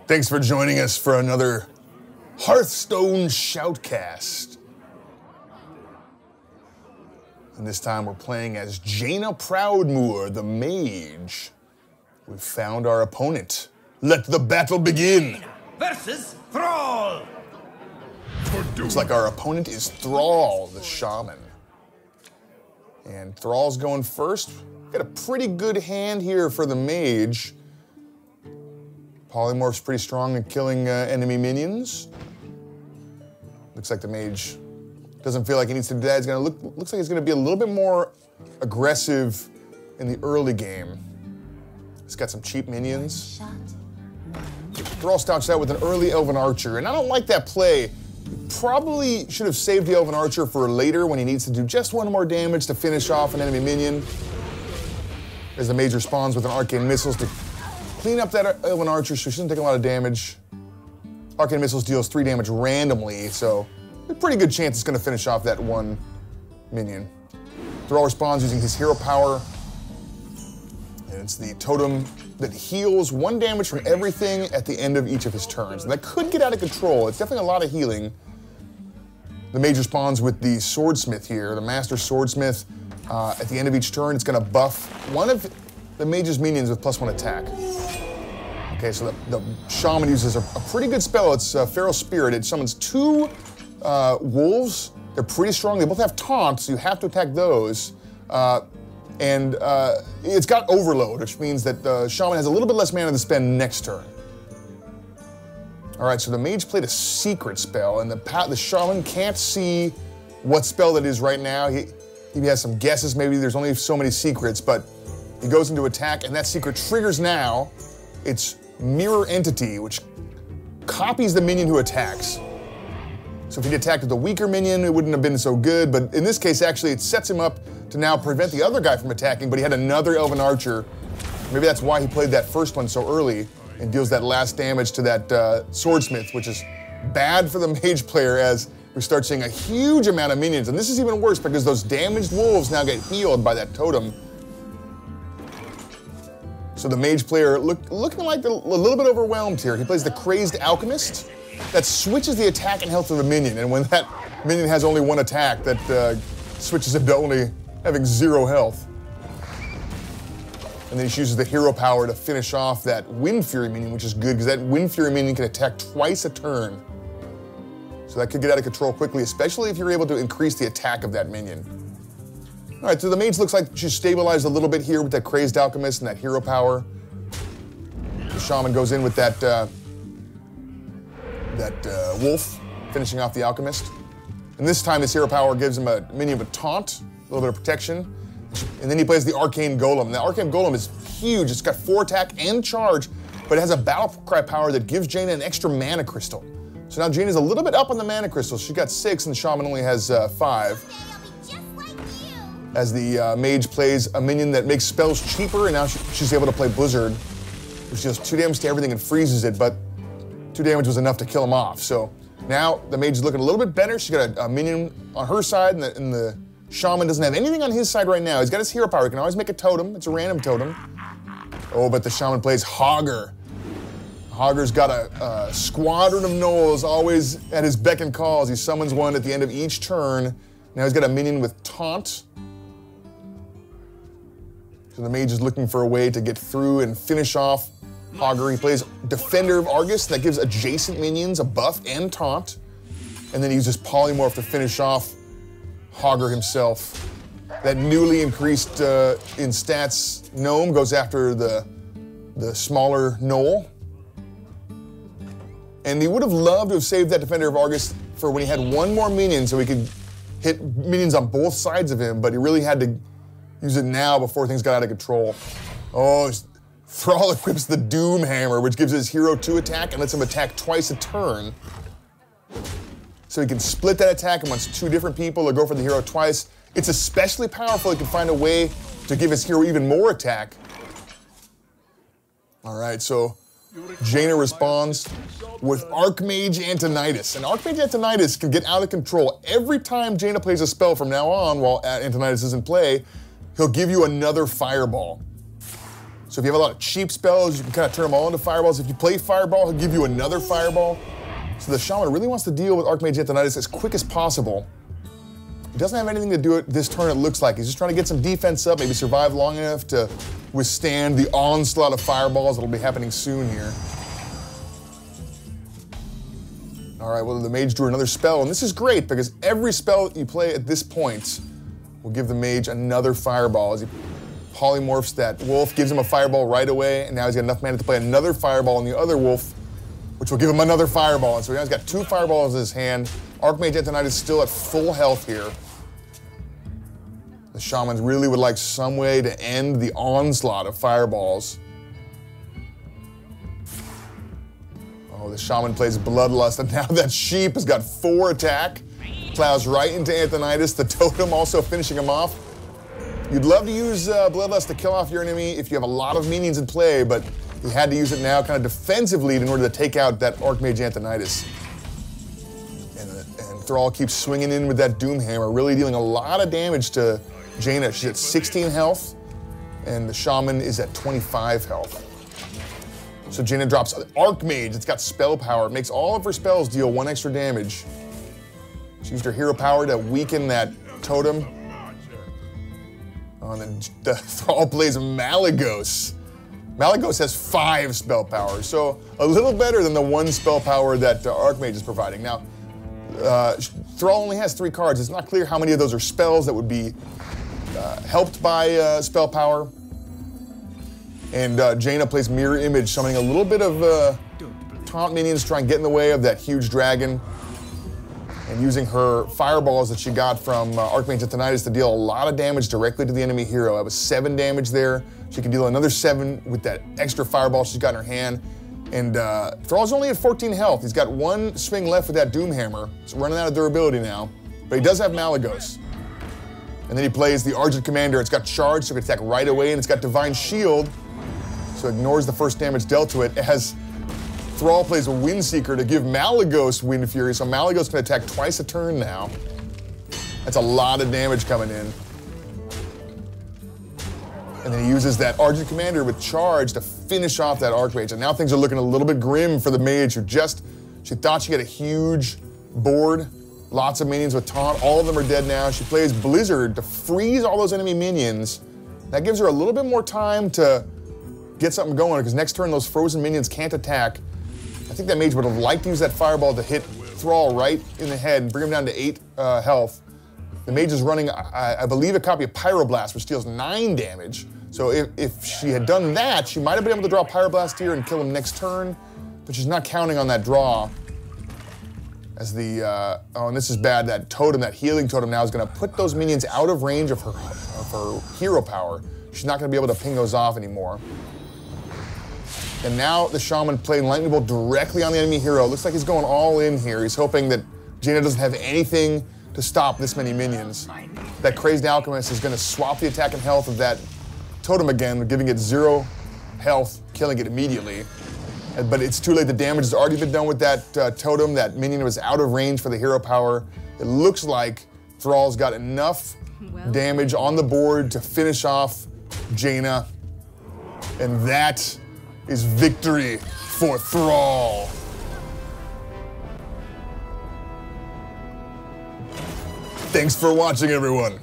Thanks for joining us for another Hearthstone Shoutcast. And this time we're playing as Jaina Proudmoore, the Mage. We've found our opponent. Let the battle begin! Versus Thrall! Looks like our opponent is Thrall, the Shaman. And Thrall's going first. Got a pretty good hand here for the Mage. Polymorph's pretty strong at killing enemy minions. Looks like the Mage doesn't feel like he needs to do that. He's gonna looks like he's gonna be a little bit more aggressive in the early game. He's got some cheap minions. Thrall starts out with an early Elven Archer, and I don't like that play. Probably should have saved the Elven Archer for later when he needs to do just one more damage to finish off an enemy minion. As the Mage responds with an Arcane Missiles to clean up that Elven Archer so she doesn't take a lot of damage. Arcane Missiles deals 3 damage randomly, so a pretty good chance it's going to finish off that one minion. Thrall responds using his hero power. And it's the totem that heals 1 damage from everything at the end of each of his turns. And that could get out of control. It's definitely a lot of healing. The Mage responds with the Swordsmith here, the Master Swordsmith. At the end of each turn, it's going to buff one of the Mage's minions with +1 attack. Okay, so the Shaman uses a pretty good spell. It's Feral Spirit. It summons 2 wolves. They're pretty strong. They both have taunts, so you have to attack those. And it's got Overload, which means that the Shaman has a little bit less mana to spend next turn. All right, so the Mage played a secret spell, and the Shaman can't see what spell that is right now. He has some guesses. Maybe there's only so many secrets, but he goes into attack, and that secret triggers now. It's Mirror Entity, which copies the minion who attacks. So if he'd attacked with a weaker minion, it wouldn't have been so good, but in this case, actually, it sets him up to now prevent the other guy from attacking, but he had another Elven Archer. Maybe that's why he played that first one so early and deals that last damage to that Swordsmith, which is bad for the Mage player as we start seeing a huge amount of minions. And this is even worse because those damaged wolves now get healed by that totem. So the Mage player looking like a little bit overwhelmed here. He plays the Crazed Alchemist. That switches the attack and health of the minion, and when that minion has only 1 attack, that switches him to only having 0 health. And then he uses the hero power to finish off that Wind Fury minion, which is good, because that Wind Fury minion can attack twice a turn. So that could get out of control quickly, especially if you're able to increase the attack of that minion. All right, so the Mage looks like she's stabilized a little bit here with that Crazed Alchemist and that hero power. The Shaman goes in with that wolf, finishing off the Alchemist. And this time, this hero power gives him a minion with taunt, a little bit of protection. And then he plays the Arcane Golem. The Arcane Golem is huge. It's got 4 attack and charge, but it has a battle cry power that gives Jaina an extra mana crystal. So now Jaina's a little bit up on the mana crystals. She got 6 and the Shaman only has 5. As the Mage plays a minion that makes spells cheaper, and now she's able to play Blizzard, which deals 2 damage to everything and freezes it, but 2 damage was enough to kill him off. So now the Mage is looking a little bit better. She's got a minion on her side, and the Shaman doesn't have anything on his side right now. He's got his hero power. He can always make a totem. It's a random totem. Oh, but the Shaman plays Hogger. Hogger's got a squadron of gnolls always at his beck and call as he summons one at the end of each turn. Now he's got a minion with taunt. So the Mage is looking for a way to get through and finish off Hogger. He plays Defender of Argus. That gives adjacent minions a buff and taunt. And then he uses Polymorph to finish off Hogger himself. That newly increased in stats gnome goes after the smaller gnoll. And he would have loved to have saved that Defender of Argus for when he had 1 more minion so he could hit minions on both sides of him, but he really had to use it now before things got out of control. Oh, Thrall equips the Doom Hammer, which gives his hero 2 attack and lets him attack twice a turn. So he can split that attack amongst 2 different people or go for the hero twice. It's especially powerful. He can find a way to give his hero even more attack. All right, so Jaina responds with Archmage Antonidas. And Archmage Antonidas can get out of control. Every time Jaina plays a spell from now on while Antonidas is in play, he'll give you another fireball. So if you have a lot of cheap spells, you can kind of turn them all into fireballs. If you play fireball, he'll give you another fireball. So the Shaman really wants to deal with Archmage Antonidas as quick as possible. He doesn't have anything to do it this turn, it looks like. He's just trying to get some defense up, maybe survive long enough to withstand the onslaught of fireballs that'll be happening soon here. All right, well, the Mage drew another spell, and this is great because every spell that you play at this point will give the Mage another fireball. As he polymorphs that wolf, gives him a fireball right away, and now he's got enough mana to play another fireball on the other wolf, which will give him another fireball. And so now he's got 2 fireballs in his hand. Archmage Antonidas is still at full health here. The Shamans really would like some way to end the onslaught of fireballs. Oh, the Shaman plays Bloodlust, and now that sheep has got 4 attack. Plows right into Antonidas, the totem also finishing him off. You'd love to use Bloodlust to kill off your enemy if you have a lot of minions in play, but you had to use it now kind of defensively in order to take out that Archmage Antonidas. And Thrall keeps swinging in with that Doomhammer, really dealing a lot of damage to Jaina. She's at 16 health, and the Shaman is at 25 health. So Jaina drops Archmage, it's got spell power. It makes all of her spells deal 1 extra damage. She used her hero power to weaken that totem. Oh, and then the Thrall plays Malygos. Malygos has 5 spell power, so a little better than the 1 spell power that Archmage is providing. Now, Thrall only has 3 cards. It's not clear how many of those are spells that would be helped by spell power. And Jaina plays Mirror Image, summoning a little bit of taunt minions to try and get in the way of that huge dragon. And using her fireballs that she got from Archmage Antonidas to deal a lot of damage directly to the enemy hero. That was 7 damage there. She can deal another 7 with that extra fireball she's got in her hand. And Thrall's only at 14 health. He's got 1 swing left with that Doomhammer. It's running out of durability now. But he does have Malygos. And then he plays the Argent Commander. It's got charge, so it can attack right away, and it's got Divine Shield, so it ignores the first damage dealt to it, as Thrall plays a Windseeker to give Malygos Wind Fury, so Malygos can attack twice a turn now. That's a lot of damage coming in. And then he uses that Argent Commander with charge to finish off that Archmage. And now things are looking a little bit grim for the Mage, who she thought she had a huge board, lots of minions with taunt. All of them are dead now. She plays Blizzard to freeze all those enemy minions. That gives her a little bit more time to get something going, because next turn those frozen minions can't attack. I think that Mage would have liked to use that fireball to hit Thrall right in the head and bring him down to 8 health. The Mage is running, I believe, a copy of Pyroblast, which deals 9 damage. So if she had done that, she might have been able to draw Pyroblast here and kill him next turn, but she's not counting on that draw. As the, oh, and this is bad, that totem, that healing totem now is gonna put those minions out of range of her hero power. She's not gonna be able to ping those off anymore. And now the Shaman playing Lightning Bolt directly on the enemy hero. Looks like he's going all in here. He's hoping that Jaina doesn't have anything to stop this many minions. That Crazed Alchemist is gonna swap the attack and health of that totem again, giving it 0 health, killing it immediately. But it's too late, the damage has already been done with that totem. That minion was out of range for the hero power. It looks like Thrall's got enough damage on the board to finish off Jaina. And that is victory for Thrall. Thanks for watching, everyone.